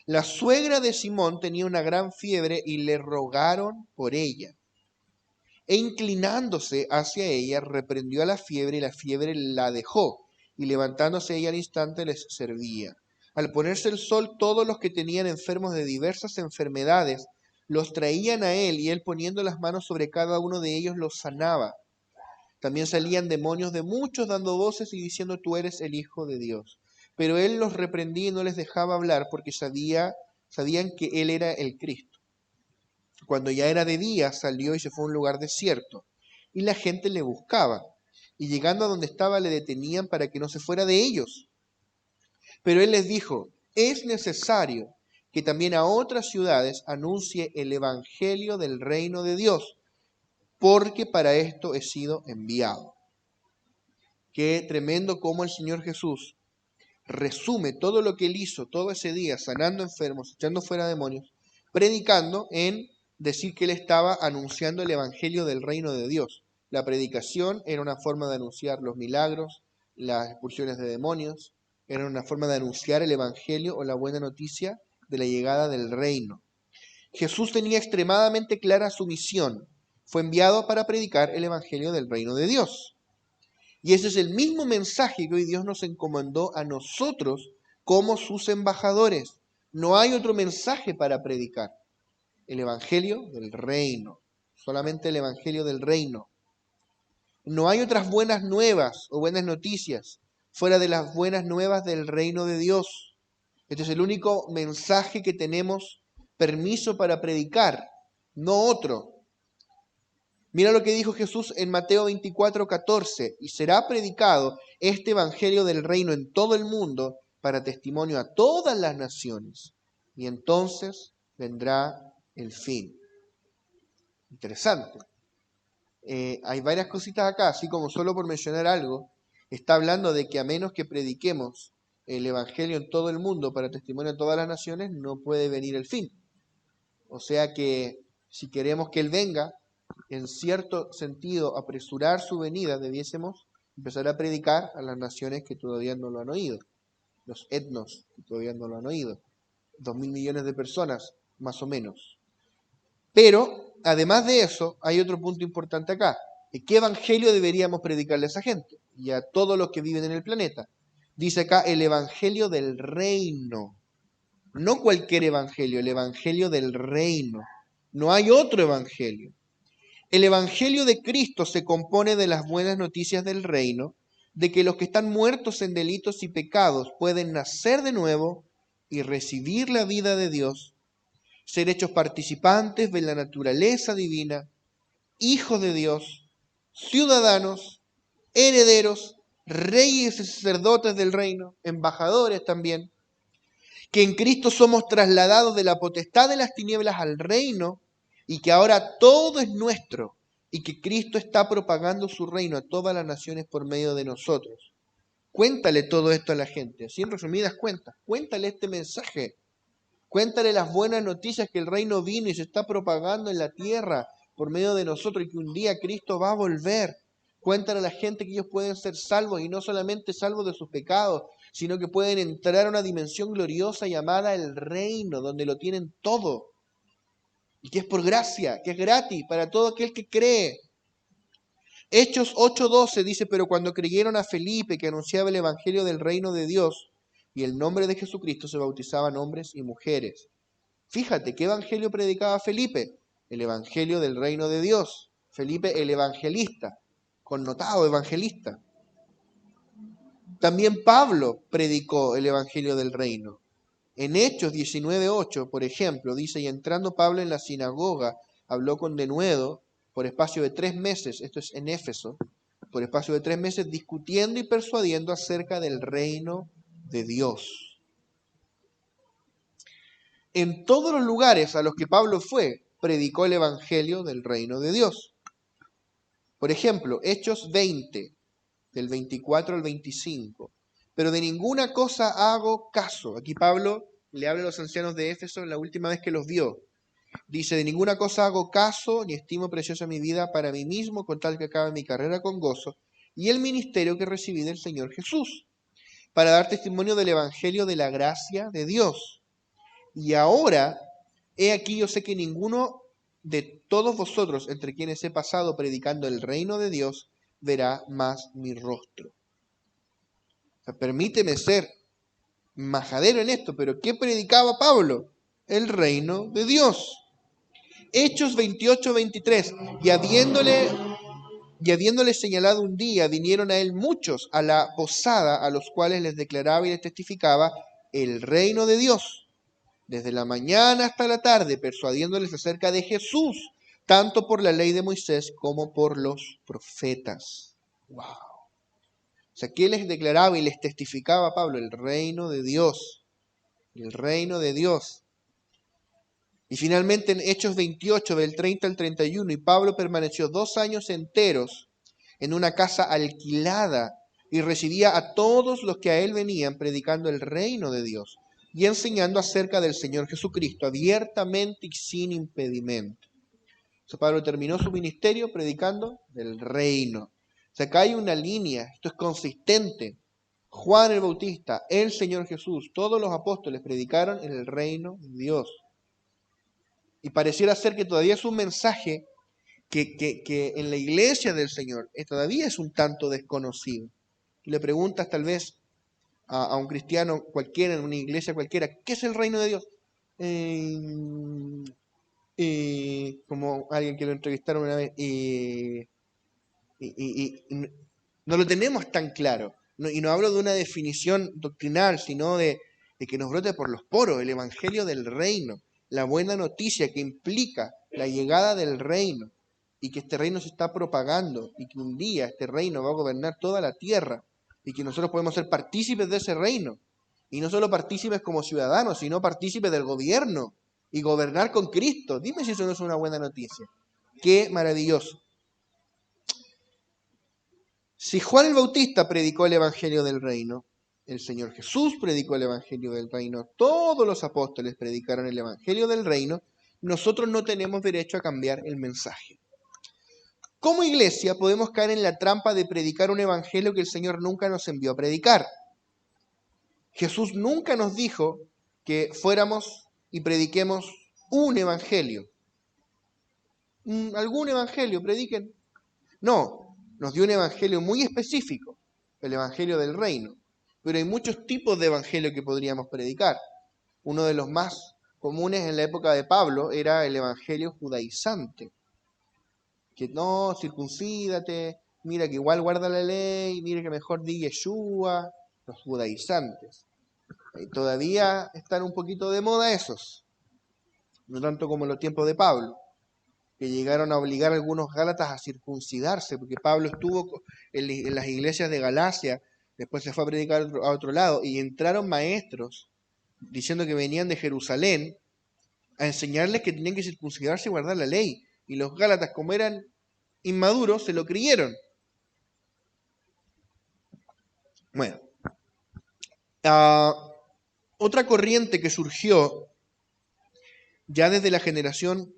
La suegra de Simón tenía una gran fiebre y le rogaron por ella. E inclinándose hacia ella, reprendió a la fiebre y la fiebre la dejó. Y levantándose ella al instante les servía. Al ponerse el sol, todos los que tenían enfermos de diversas enfermedades los traían a él, y él poniendo las manos sobre cada uno de ellos los sanaba. También salían demonios de muchos dando voces y diciendo: tú eres el Hijo de Dios. Pero él los reprendía y no les dejaba hablar, porque sabían que él era el Cristo. Cuando ya era de día, salió y se fue a un lugar desierto, y la gente le buscaba, y llegando a donde estaba le detenían para que no se fuera de ellos. Pero él les dijo: es necesario que también a otras ciudades anuncie el evangelio del reino de Dios, porque para esto he sido enviado. Qué tremendo cómo el Señor Jesús resume todo lo que él hizo todo ese día, sanando enfermos, echando fuera demonios, predicando, en decir que él estaba anunciando el evangelio del reino de Dios. La predicación era una forma de anunciar los milagros, las expulsiones de demonios, era una forma de anunciar el evangelio o la buena noticia de la llegada del reino. Jesús tenía extremadamente clara su misión. Fue enviado para predicar el evangelio del reino de Dios. Y ese es el mismo mensaje que hoy Dios nos encomendó a nosotros como sus embajadores. No hay otro mensaje para predicar. El evangelio del reino. Solamente el evangelio del reino. No hay otras buenas nuevas o buenas noticias fuera de las buenas nuevas del reino de Dios. Este es el único mensaje que tenemos permiso para predicar, no otro. Mira lo que dijo Jesús en Mateo 24:14: y será predicado este evangelio del reino en todo el mundo para testimonio a todas las naciones, y entonces vendrá el fin. Interesante. Hay varias cositas acá, así como solo por mencionar algo, está hablando de que a menos que prediquemos el evangelio en todo el mundo para testimonio a todas las naciones, no puede venir el fin. O sea que si queremos que Él venga, en cierto sentido, apresurar su venida, debiésemos empezar a predicar a las naciones que todavía no lo han oído, los etnos que todavía no lo han oído, 2.000 millones de personas, más o menos. Pero, además de eso, hay otro punto importante acá. ¿Qué evangelio deberíamos predicarle a esa gente y a todos los que viven en el planeta? Dice acá el evangelio del reino. No cualquier evangelio, el evangelio del reino. No hay otro evangelio. El evangelio de Cristo se compone de las buenas noticias del reino, de que los que están muertos en delitos y pecados pueden nacer de nuevo y recibir la vida de Dios, ser hechos participantes de la naturaleza divina, hijos de Dios, ciudadanos, herederos, reyes y sacerdotes del reino, embajadores también, que en Cristo somos trasladados de la potestad de las tinieblas al reino, y que ahora todo es nuestro, y que Cristo está propagando su reino a todas las naciones por medio de nosotros. Cuéntale todo esto a la gente, así en resumidas cuentas, cuéntale este mensaje, cuéntale las buenas noticias que el reino vino y se está propagando en la tierra por medio de nosotros, y que un día Cristo va a volver. Cuéntale a la gente que ellos pueden ser salvos, y no solamente salvos de sus pecados, sino que pueden entrar a una dimensión gloriosa llamada el reino, donde lo tienen todo, y que es por gracia, que es gratis para todo aquel que cree. Hechos 8:12 dice: pero cuando creyeron a Felipe, que anunciaba el evangelio del reino de Dios y el nombre de Jesucristo, se bautizaban hombres y mujeres. Fíjate, ¿qué evangelio predicaba Felipe? El evangelio del reino de Dios. Felipe el evangelista, connotado evangelista. También Pablo predicó el evangelio del reino. En Hechos 19:8, por ejemplo, dice: y entrando Pablo en la sinagoga, habló con denuedo por espacio de 3 meses, esto es en Éfeso, por espacio de 3 meses, discutiendo y persuadiendo acerca del reino de Dios. En todos los lugares a los que Pablo fue, predicó el evangelio del reino de Dios. Por ejemplo, Hechos 20, del 24 al 25. pero de ninguna cosa hago caso. Aquí Pablo le habla a los ancianos de Éfeso la última vez que los vio. Dice, de ninguna cosa hago caso, ni estimo preciosa mi vida para mí mismo, con tal que acabe mi carrera con gozo, y el ministerio que recibí del Señor Jesús, para dar testimonio del Evangelio de la gracia de Dios. Y ahora, he aquí, yo sé que ninguno de todos vosotros, entre quienes he pasado predicando el reino de Dios, verá más mi rostro. O sea, permíteme ser majadero en esto, pero ¿qué predicaba Pablo? El reino de Dios. Hechos 28-23, y habiéndole señalado un día, vinieron a él muchos a la posada, a los cuales les declaraba y les testificaba el reino de Dios, desde la mañana hasta la tarde, persuadiéndoles acerca de Jesús, tanto por la ley de Moisés como por los profetas. ¡Wow! O sea, ¿qué les declaraba y les testificaba Pablo? El reino de Dios. El reino de Dios. Y finalmente en Hechos 28, del 30 al 31, y Pablo permaneció 2 años enteros en una casa alquilada y recibía a todos los que a él venían predicando el reino de Dios y enseñando acerca del Señor Jesucristo abiertamente y sin impedimento. O sea, Pablo terminó su ministerio predicando del reino. O sea, acá hay una línea, esto es consistente. Juan el Bautista, el Señor Jesús, todos los apóstoles predicaron en el reino de Dios. Y pareciera ser que todavía es un mensaje que en la iglesia del Señor todavía es un tanto desconocido. Le preguntas tal vez a un cristiano cualquiera, en una iglesia cualquiera, ¿qué es el reino de Dios? Como alguien que lo entrevistaron una vez, no lo tenemos tan claro. Y no hablo de una definición doctrinal, sino de que nos brote por los poros el evangelio del reino, la buena noticia que implica la llegada del reino y que este reino se está propagando y que un día este reino va a gobernar toda la tierra y que nosotros podemos ser partícipes de ese reino. Y no solo partícipes como ciudadanos, sino partícipes del gobierno y gobernar con Cristo. Dime si eso no es una buena noticia. ¡Qué maravilloso! Si Juan el Bautista predicó el Evangelio del Reino, el Señor Jesús predicó el Evangelio del Reino, todos los apóstoles predicaron el Evangelio del Reino, nosotros no tenemos derecho a cambiar el mensaje. Como iglesia podemos caer en la trampa de predicar un Evangelio que el Señor nunca nos envió a predicar. Jesús nunca nos dijo que fuéramos y prediquemos un Evangelio. ¿Algún Evangelio? Prediquen. No, nos dio un evangelio muy específico, el evangelio del reino. Pero hay muchos tipos de evangelio que podríamos predicar. Uno de los más comunes en la época de Pablo era el evangelio judaizante. Que no, circuncídate, mira que igual guarda la ley, mira que mejor di Yeshua, los judaizantes. Y todavía están un poquito de moda esos, no tanto como en los tiempos de Pablo, que llegaron a obligar a algunos gálatas a circuncidarse, porque Pablo estuvo en las iglesias de Galacia, después se fue a predicar a otro lado, y entraron maestros diciendo que venían de Jerusalén a enseñarles que tenían que circuncidarse y guardar la ley. Y los gálatas, como eran inmaduros, se lo creyeron. Bueno, otra corriente que surgió ya desde la generación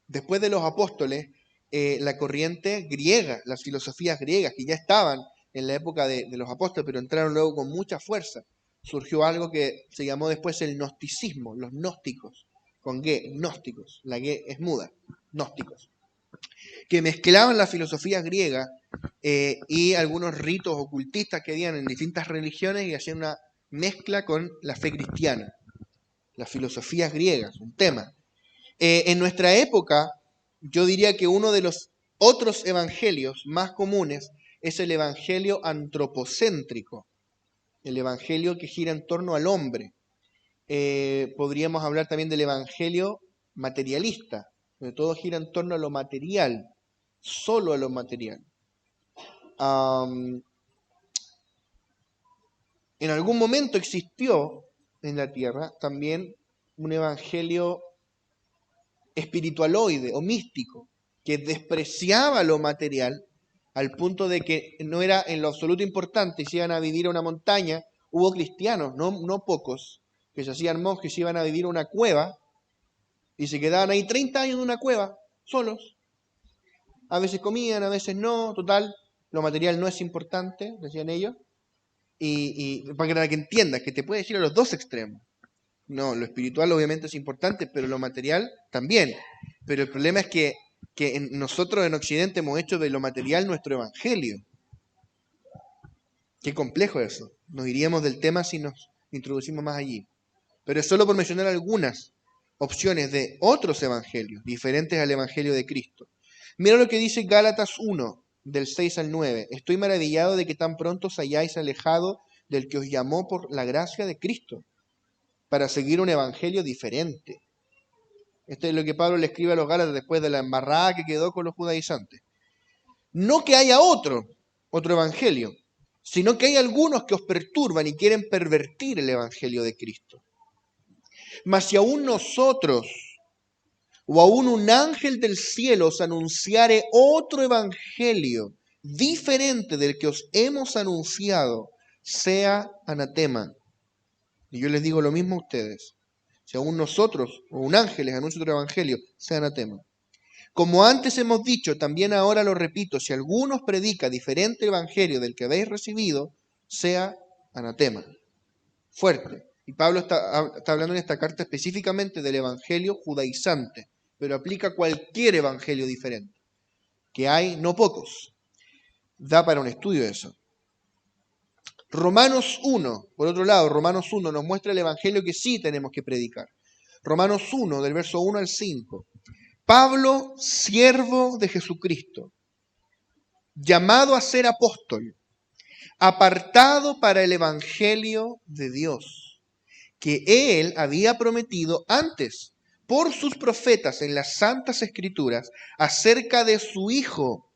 después de los apóstoles, la corriente griega, las filosofías griegas, que ya estaban en la época de los apóstoles, pero entraron luego con mucha fuerza. Surgió algo que se llamó después el gnosticismo, los gnósticos, con G, gnósticos, la G es muda, gnósticos, que mezclaban las filosofías griegas y algunos ritos ocultistas que habían en distintas religiones y hacían una mezcla con la fe cristiana, las filosofías griegas, un tema. En nuestra época, yo diría que uno de los otros evangelios más comunes es el evangelio antropocéntrico, el evangelio que gira en torno al hombre. Podríamos hablar también del evangelio materialista, donde todo gira en torno a lo material, solo a lo material. En algún momento existió en la tierra también un evangelio espiritualoide o místico, que despreciaba lo material al punto de que no era en lo absoluto importante si iban a vivir a una montaña. Hubo cristianos, no pocos, que se hacían monjes y iban a vivir a una cueva y se quedaban ahí 30 años en una cueva, solos. A veces comían, a veces no, total, lo material no es importante, decían ellos. Y para que entiendas que te puedes ir a los dos extremos. No, lo espiritual obviamente es importante, pero lo material también. Pero el problema es que nosotros en Occidente hemos hecho de lo material nuestro evangelio. Qué complejo eso. Nos iríamos del tema si nos introducimos más allí. Pero es solo por mencionar algunas opciones de otros evangelios, diferentes al evangelio de Cristo. Mira lo que dice Gálatas 1, del 6 al 9. Estoy maravillado de que tan pronto os hayáis alejado del que os llamó por la gracia de Cristo, para seguir un evangelio diferente. Esto es lo que Pablo le escribe a los Gálatas después de la embarrada que quedó con los judaizantes. No que haya otro evangelio, sino que hay algunos que os perturban y quieren pervertir el evangelio de Cristo. Mas si aún nosotros o aún un ángel del cielo os anunciare otro evangelio diferente del que os hemos anunciado, sea anatema. Y yo les digo lo mismo a ustedes. Si aún nosotros o un ángel les anuncia otro evangelio, sea anatema. Como antes hemos dicho, también ahora lo repito, si alguno os predica diferente evangelio del que habéis recibido, sea anatema. Fuerte. Y Pablo está hablando en esta carta específicamente del evangelio judaizante, pero aplica a cualquier evangelio diferente, que hay no pocos. Da para un estudio eso. Romanos 1, por otro lado, Romanos 1 nos muestra el evangelio que sí tenemos que predicar. Romanos 1, del verso 1 al 5. Pablo, siervo de Jesucristo, llamado a ser apóstol, apartado para el evangelio de Dios, que él había prometido antes por sus profetas en las santas escrituras acerca de su Hijo,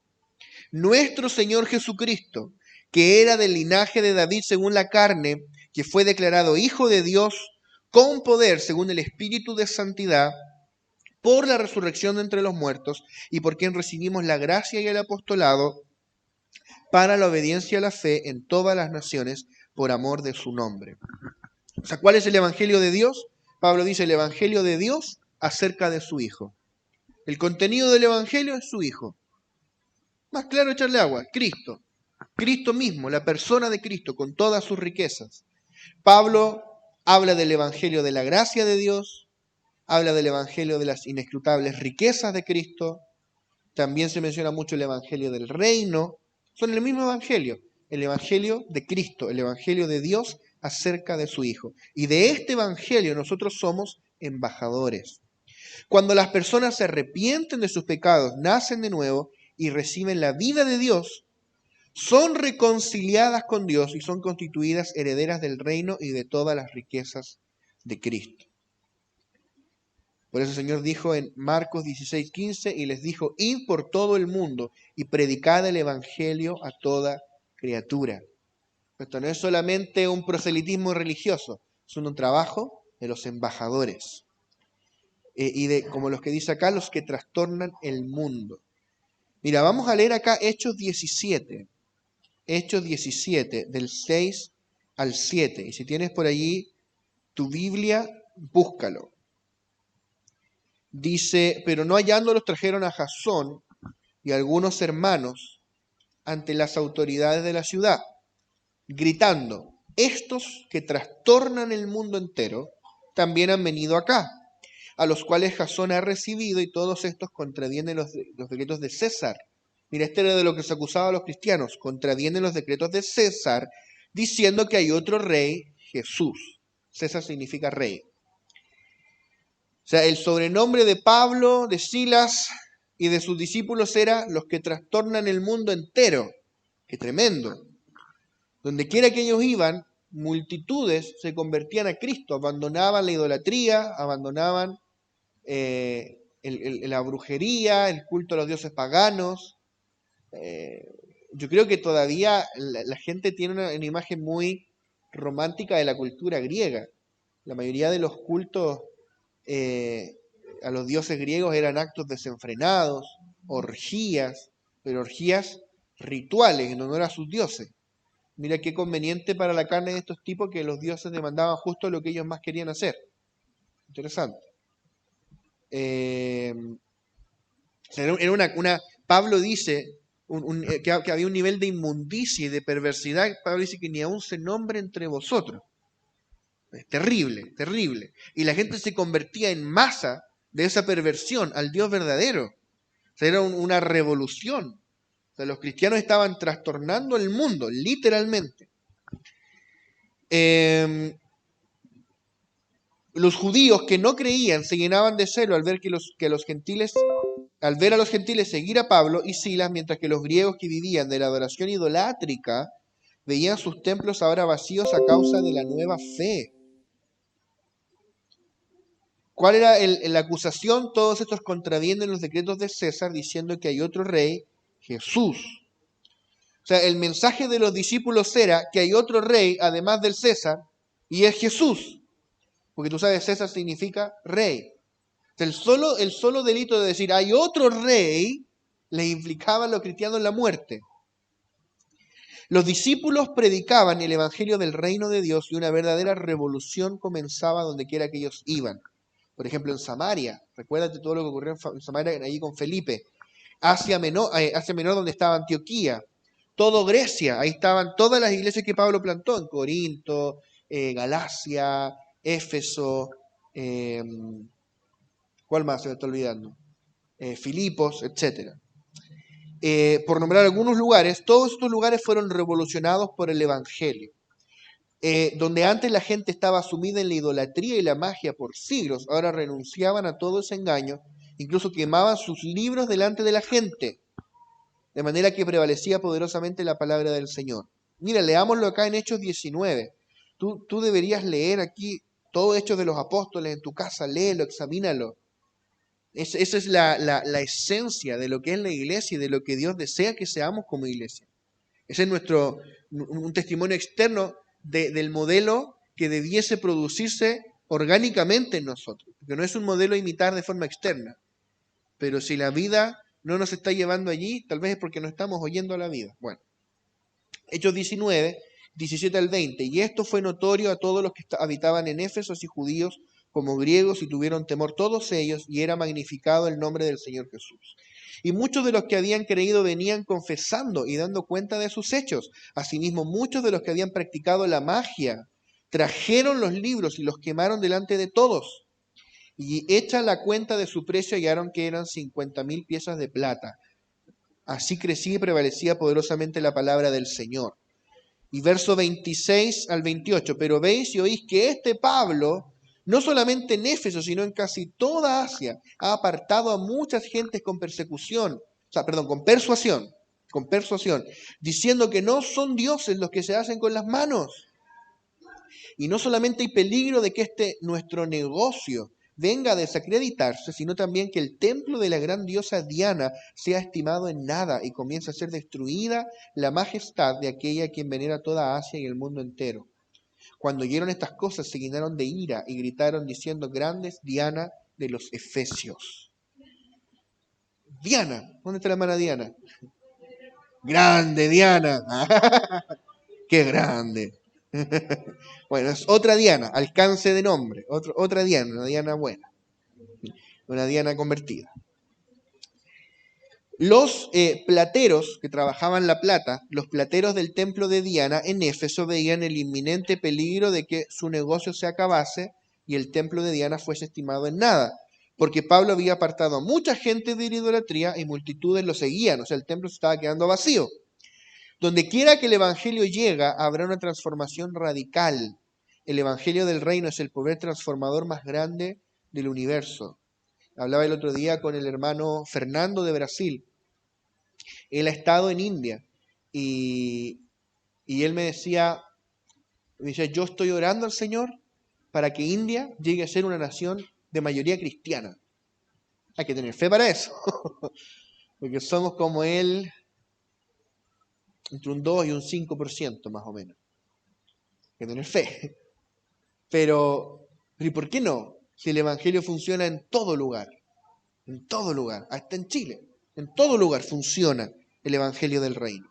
nuestro Señor Jesucristo, que era del linaje de David según la carne, que fue declarado Hijo de Dios con poder según el Espíritu de santidad, por la resurrección de entre los muertos, y por quien recibimos la gracia y el apostolado para la obediencia a la fe en todas las naciones por amor de su nombre. O sea, ¿cuál es el evangelio de Dios? Pablo dice el evangelio de Dios acerca de su Hijo. El contenido del evangelio es su Hijo. Más claro echarle agua, Cristo. Cristo mismo, la persona de Cristo, con todas sus riquezas. Pablo habla del evangelio de la gracia de Dios, habla del evangelio de las inescrutables riquezas de Cristo, también se menciona mucho el evangelio del reino. Son el mismo evangelio, el evangelio de Cristo, el evangelio de Dios acerca de su Hijo. Y de este evangelio nosotros somos embajadores. Cuando las personas se arrepienten de sus pecados, nacen de nuevo y reciben la vida de Dios, son reconciliadas con Dios y son constituidas herederas del reino y de todas las riquezas de Cristo. Por eso el Señor dijo en Marcos 16:15, y les dijo, id por todo el mundo y predicad el evangelio a toda criatura. Esto no es solamente un proselitismo religioso, es un trabajo de los embajadores. Y de, como los que dice acá, los que trastornan el mundo. Mira, vamos a leer acá Hechos 17. Hechos 17, del 6 al 7. Y si tienes por allí tu Biblia, búscalo. Dice, pero no hallándolos trajeron a Jasón y algunos hermanos ante las autoridades de la ciudad, gritando, estos que trastornan el mundo entero, también han venido acá, a los cuales Jasón ha recibido y todos estos contravienen los decretos de César. Mira, este era de lo que se acusaba a los cristianos, contravienen los decretos de César, diciendo que hay otro rey, Jesús. César significa rey. O sea, el sobrenombre de Pablo, de Silas y de sus discípulos era los que trastornan el mundo entero. ¡Qué tremendo! Donde quiera que ellos iban, multitudes se convertían a Cristo, abandonaban la idolatría, abandonaban la brujería, el culto a los dioses paganos. Yo creo que todavía la gente tiene una imagen muy romántica de la cultura griega. La mayoría de los cultos a los dioses griegos eran actos desenfrenados, orgías, pero orgías rituales en honor a sus dioses. Mira qué conveniente para la carne de estos tipos que los dioses demandaban justo lo que ellos más querían hacer. Interesante. Pablo dice que había un nivel de inmundicia y de perversidad. Pablo dice que ni aún se nombre entre vosotros. Es terrible, terrible. Y la gente se convertía en masa de esa perversión al Dios verdadero. O sea, era una revolución. O sea, los cristianos estaban trastornando el mundo, literalmente. Los judíos que no creían se llenaban de celo al ver al ver a los gentiles seguir a Pablo y Silas, mientras que los griegos que vivían de la adoración idolátrica veían sus templos ahora vacíos a causa de la nueva fe. ¿Cuál era la acusación? Todos estos contravienen los decretos de César diciendo que hay otro rey, Jesús. O sea, el mensaje de los discípulos era que hay otro rey, además del César, y es Jesús. Porque tú sabes, César significa rey. O sea, el solo delito de decir hay otro rey, les implicaba a los cristianos la muerte. Los discípulos predicaban el evangelio del reino de Dios y una verdadera revolución comenzaba donde quiera que ellos iban. Por ejemplo, en Samaria, recuérdate todo lo que ocurrió en Samaria allí con Felipe. Asia Menor, donde estaba Antioquía. Todo Grecia, ahí estaban todas las iglesias que Pablo plantó, en Corinto, Galacia, Éfeso, ¿cuál más se me está olvidando? Filipos, etc. Por nombrar algunos lugares, todos estos lugares fueron revolucionados por el evangelio. Donde antes la gente estaba sumida en la idolatría y la magia por siglos, ahora renunciaban a todo ese engaño, incluso quemaban sus libros delante de la gente, de manera que prevalecía poderosamente la palabra del Señor. Mira, leámoslo acá en Hechos 19. Tú deberías leer aquí todo Hechos de los Apóstoles en tu casa, léelo, examínalo. Esa es la esencia de lo que es la iglesia y de lo que Dios desea que seamos como iglesia. Ese es un testimonio externo del modelo que debiese producirse orgánicamente en nosotros, porque no es un modelo a imitar de forma externa, pero si la vida no nos está llevando allí, tal vez es porque no estamos oyendo a la vida. Bueno, Hechos 19, 17 al 20, y esto fue notorio a todos los que habitaban en Éfeso, así judíos como griegos, y tuvieron temor todos ellos, y era magnificado el nombre del Señor Jesús. Y muchos de los que habían creído venían confesando y dando cuenta de sus hechos. Asimismo, muchos de los que habían practicado la magia trajeron los libros y los quemaron delante de todos. Y hecha la cuenta de su precio, hallaron que eran 50,000 piezas de plata. Así crecía y prevalecía poderosamente la palabra del Señor. Y verso 26 al 28. Pero veis y oís que este Pablo, no solamente en Éfeso, sino en casi toda Asia, ha apartado a muchas gentes con con persuasión, diciendo que no son dioses los que se hacen con las manos. Y no solamente hay peligro de que nuestro negocio venga a desacreditarse, sino también que el templo de la gran diosa Diana sea estimado en nada y comience a ser destruida la majestad de aquella a quien venera toda Asia y el mundo entero. Cuando oyeron estas cosas se llenaron de ira y gritaron diciendo: grande es Diana de los Efesios. Diana, ¿dónde está la hermana Diana? Grande Diana. ¡Qué grande! Bueno, es otra Diana, alcance de nombre, otra Diana, una Diana buena, una Diana convertida. Los plateros que trabajaban la plata, los plateros del templo de Diana en Éfeso veían el inminente peligro de que su negocio se acabase y el templo de Diana fuese estimado en nada, porque Pablo había apartado a mucha gente de la idolatría y multitudes lo seguían, o sea, el templo se estaba quedando vacío. Donde quiera que el evangelio llega, habrá una transformación radical. El evangelio del reino es el poder transformador más grande del universo. Hablaba el otro día con el hermano Fernando de Brasil. Él ha estado en India y él me decía, yo estoy orando al Señor para que India llegue a ser una nación de mayoría cristiana. Hay que tener fe para eso, porque somos como él, entre un 2 y un 5% más o menos. Hay que tener fe. Pero ¿y por qué no? Si el evangelio funciona en todo lugar, hasta en Chile, en todo lugar funciona el evangelio del reino.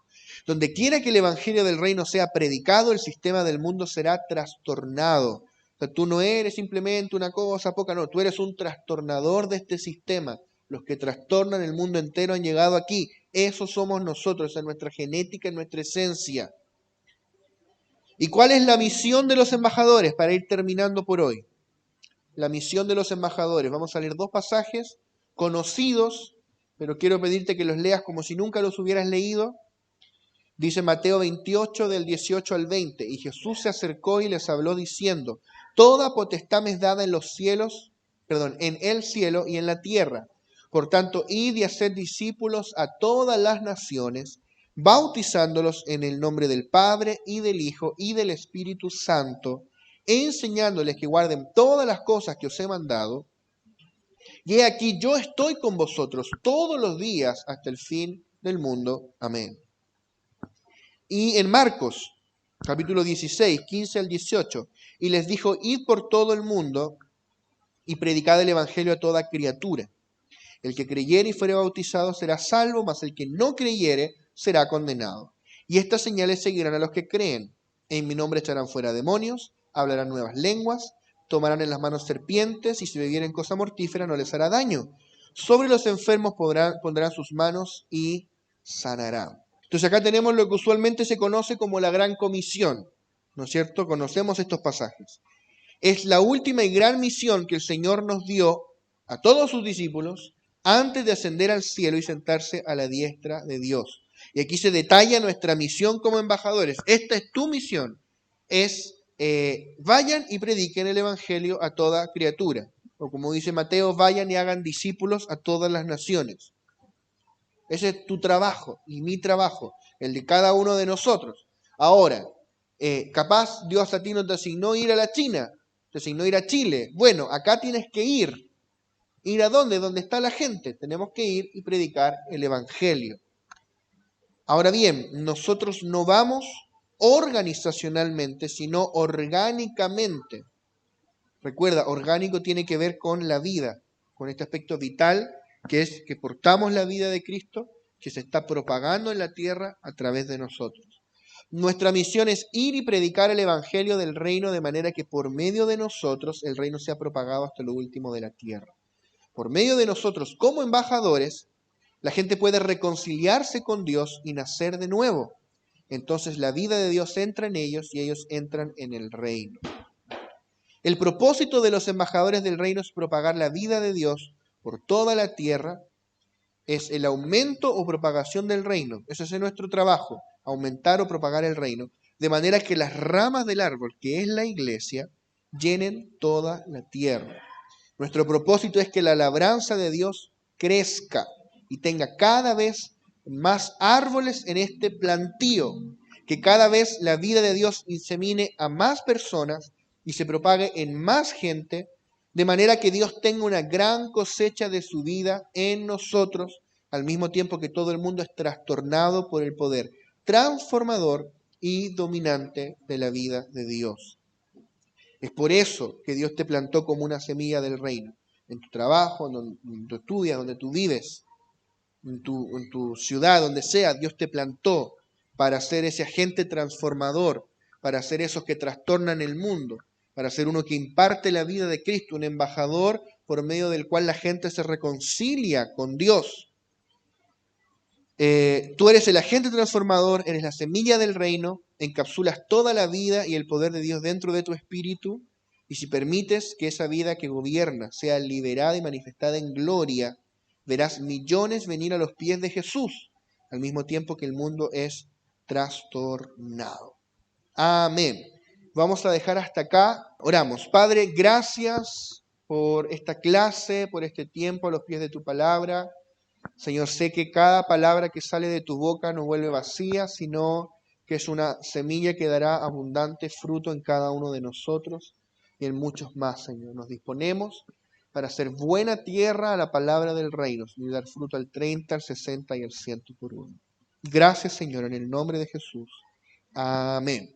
Donde quiera que el evangelio del reino sea predicado, el sistema del mundo será trastornado. O sea, tú no eres simplemente una cosa poca, no, tú eres un trastornador de este sistema. Los que trastornan el mundo entero han llegado aquí. Eso somos nosotros, en nuestra genética, en nuestra esencia. ¿Y cuál es la misión de los embajadores? Para ir terminando por hoy. La misión de los embajadores. Vamos a leer dos pasajes conocidos, pero quiero pedirte que los leas como si nunca los hubieras leído. Dice Mateo 28, del 18 al 20. Y Jesús se acercó y les habló diciendo: toda potestad me es dada en los cielos, en el cielo y en la tierra. Por tanto, id y haced discípulos a todas las naciones, bautizándolos en el nombre del Padre y del Hijo y del Espíritu Santo, enseñándoles que guarden todas las cosas que os he mandado. Y he aquí, yo estoy con vosotros todos los días hasta el fin del mundo. Amén. Y en Marcos, capítulo 16, 15 al 18, y les dijo: id por todo el mundo y predicad el evangelio a toda criatura. El que creyere y fuere bautizado será salvo, mas el que no creyere será condenado. Y estas señales seguirán a los que creen. En mi nombre echarán fuera demonios, hablarán nuevas lenguas, tomarán en las manos serpientes, y si bebieren cosa mortífera no les hará daño. Sobre los enfermos pondrán sus manos y sanarán. Entonces acá tenemos lo que usualmente se conoce como la Gran Comisión, ¿no es cierto? Conocemos estos pasajes. Es la última y gran misión que el Señor nos dio a todos sus discípulos antes de ascender al cielo y sentarse a la diestra de Dios. Y aquí se detalla nuestra misión como embajadores. Esta es tu misión, vayan y prediquen el evangelio a toda criatura. O como dice Mateo, vayan y hagan discípulos a todas las naciones. Ese es tu trabajo y mi trabajo, el de cada uno de nosotros. Ahora, capaz Dios a ti no te asignó ir a la China, te asignó ir a Chile. Bueno, acá tienes que ir. ¿Ir a dónde? ¿Dónde está la gente? Tenemos que ir y predicar el evangelio. Ahora bien, nosotros no vamos organizacionalmente, sino orgánicamente. Recuerda, orgánico tiene que ver con la vida, con este aspecto vital, que es que portamos la vida de Cristo, que se está propagando en la tierra a través de nosotros. Nuestra misión es ir y predicar el evangelio del reino de manera que por medio de nosotros el reino sea propagado hasta lo último de la tierra. Por medio de nosotros como embajadores, la gente puede reconciliarse con Dios y nacer de nuevo. Entonces la vida de Dios entra en ellos y ellos entran en el reino. El propósito de los embajadores del reino es propagar la vida de Dios por toda la tierra, es el aumento o propagación del reino. Ese es nuestro trabajo, aumentar o propagar el reino, de manera que las ramas del árbol, que es la iglesia, llenen toda la tierra. Nuestro propósito es que la labranza de Dios crezca y tenga cada vez más árboles en este plantío, que cada vez la vida de Dios insemine a más personas y se propague en más gente, de manera que Dios tenga una gran cosecha de su vida en nosotros, al mismo tiempo que todo el mundo es trastornado por el poder transformador y dominante de la vida de Dios. Es por eso que Dios te plantó como una semilla del reino, en tu trabajo, donde tú estudias, donde tú vives, en tu ciudad, donde sea. Dios te plantó para ser ese agente transformador, para ser esos que trastornan el mundo, para ser uno que imparte la vida de Cristo, un embajador por medio del cual la gente se reconcilia con Dios. Tú eres el agente transformador, eres la semilla del reino, encapsulas toda la vida y el poder de Dios dentro de tu espíritu, y si permites que esa vida que gobierna sea liberada y manifestada en gloria, verás millones venir a los pies de Jesús, al mismo tiempo que el mundo es trastornado. Amén. Vamos a dejar hasta acá. Oramos. Padre, gracias por esta clase, por este tiempo a los pies de tu palabra. Señor, sé que cada palabra que sale de tu boca no vuelve vacía, sino que es una semilla que dará abundante fruto en cada uno de nosotros y en muchos más, Señor. Nos disponemos para hacer buena tierra a la palabra del reino y dar fruto al 30, al 60 y al 100 por uno. Gracias, Señor, en el nombre de Jesús. Amén.